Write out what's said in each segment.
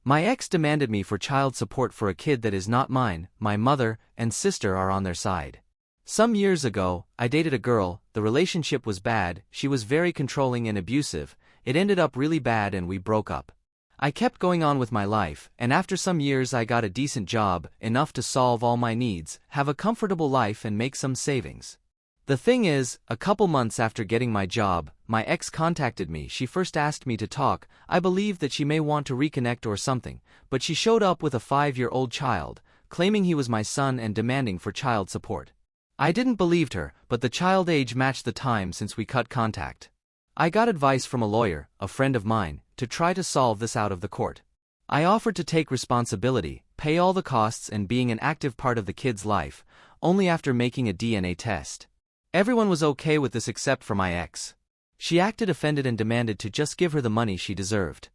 My ex demanded me for child support for a kid that is not mine. My mother and sister are on their side. Some years ago, I dated a girl. The relationship was bad, she was very controlling and abusive. It ended up really bad and we broke up. I kept going on with my life, and after some years I got a decent job, enough to solve all my needs, have a comfortable life and make some savings. The thing is, a couple months after getting my job, my ex contacted me. She first asked me to talk. I believed that she may want to reconnect or something, but she showed up with a 5-year-old child, claiming he was my son and demanding for child support. I didn't believe her, but the child age matched the time since we cut contact. I got advice from a lawyer, a friend of mine, to try to solve this out of the court. I offered to take responsibility, pay all the costs and being an active part of the kid's life, only after making a DNA test. Everyone was okay with this except for my ex. She acted offended and demanded to just give her the money she deserved.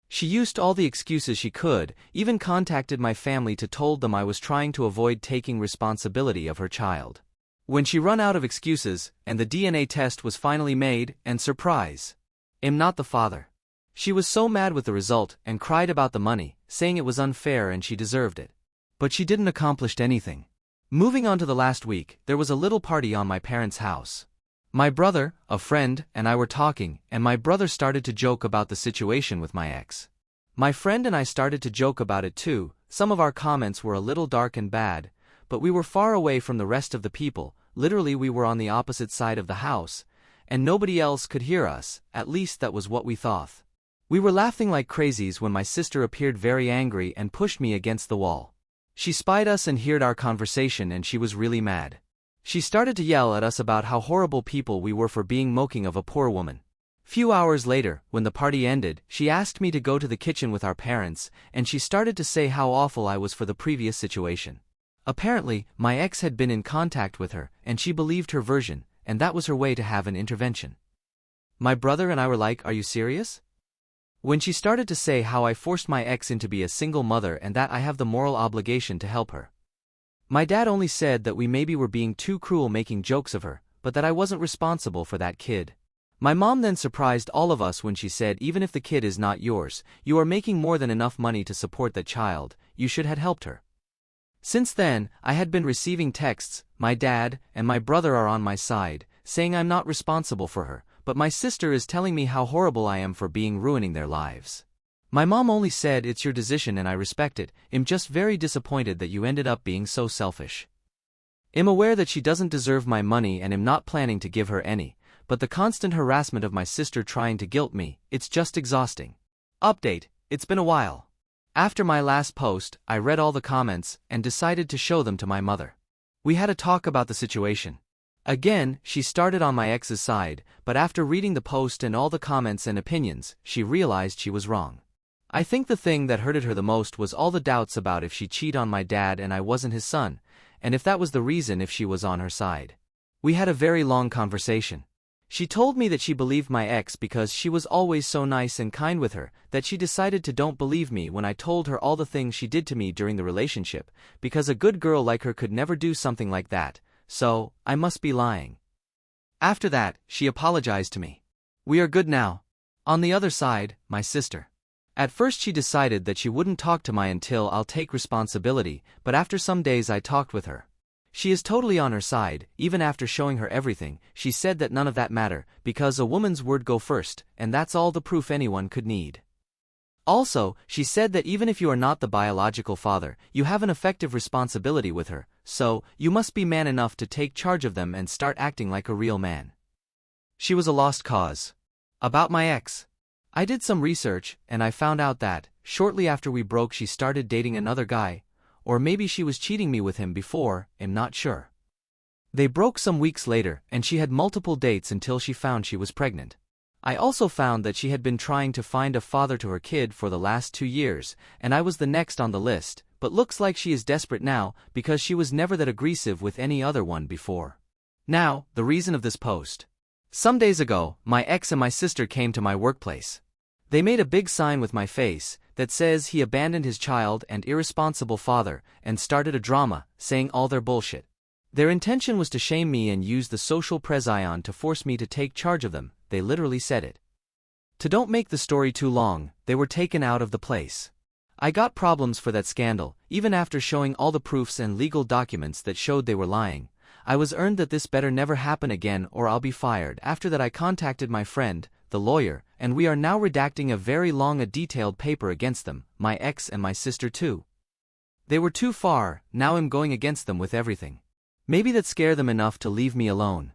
She used all the excuses she could, even contacted my family to told them I was trying to avoid taking responsibility of her child. When she run out of excuses, and the DNA test was finally made, and surprise! I'm not the father. She was so mad with the result, and cried about the money, saying it was unfair and she deserved it. But she didn't accomplish anything. Moving on to the last week, there was a little party on my parents' house. My brother, a friend, and I were talking, and my brother started to joke about the situation with my ex. My friend and I started to joke about it too. Some of our comments were a little dark and bad, but we were far away from the rest of the people. Literally we were on the opposite side of the house, and nobody else could hear us, at least that was what we thought. We were laughing like crazies when my sister appeared very angry and pushed me against the wall. She spied us and heard our conversation and she was really mad. She started to yell at us about how horrible people we were for being mocking of a poor woman. Few hours later, when the party ended, she asked me to go to the kitchen with our parents, and she started to say how awful I was for the previous situation. Apparently, my ex had been in contact with her, and she believed her version, and that was her way to have an intervention. My brother and I were like, "Are you serious?" When she started to say how I forced my ex into be a single mother and that I have the moral obligation to help her. My dad only said that we maybe were being too cruel making jokes of her, but that I wasn't responsible for that kid. My mom then surprised all of us when she said, "Even if the kid is not yours, you are making more than enough money to support that child, you should have helped her." Since then, I had been receiving texts. My dad and my brother are on my side, saying I'm not responsible for her, but my sister is telling me how horrible I am for ruining their lives. My mom only said, "It's your decision and I respect it. I'm just very disappointed that you ended up being so selfish. I'm aware that she doesn't deserve my money and am not planning to give her any, but the constant harassment of my sister trying to guilt me, it's just exhausting." Update: it's been a while. After my last post, I read all the comments and decided to show them to my mother. We had a talk about the situation. Again, she started on my ex's side, but after reading the post and all the comments and opinions, she realized she was wrong. I think the thing that hurted her the most was all the doubts about if she cheated on my dad and I wasn't his son, and if that was the reason if she was on her side. We had a very long conversation. She told me that she believed my ex because she was always so nice and kind with her, that she decided to don't believe me when I told her all the things she did to me during the relationship, because a good girl like her could never do something like that, so I must be lying. After that, she apologized to me. We are good now. On the other side, my sister. At first she decided that she wouldn't talk to me until I'll take responsibility, but after some days I talked with her. She is totally on her side. Even after showing her everything, she said that none of that matter, because a woman's word go first, and that's all the proof anyone could need. Also, she said that even if you are not the biological father, you have an effective responsibility with her, so you must be man enough to take charge of them and start acting like a real man. She was a lost cause. About my ex. I did some research, and I found out that, shortly after we broke, she started dating another guy, or maybe she was cheating me with him before, I'm not sure. They broke some weeks later, and she had multiple dates until she found she was pregnant. I also found that she had been trying to find a father to her kid for the last 2 years, and I was the next on the list, but looks like she is desperate now, because she was never that aggressive with any other one before. Now, the reason of this post. Some days ago, my ex and my sister came to my workplace. They made a big sign with my face that says he abandoned his child and irresponsible father, and started a drama, saying all their bullshit. Their intention was to shame me and use the social pression to force me to take charge of them. They literally said it. To don't make the story too long, they were taken out of the place. I got problems for that scandal, even after showing all the proofs and legal documents that showed they were lying. I was earned that this better never happen again or I'll be fired. After that I contacted my friend, the lawyer, and we are now redacting a very long detailed paper against them, my ex and my sister too. They were too far, now I'm going against them with everything. Maybe that scare them enough to leave me alone.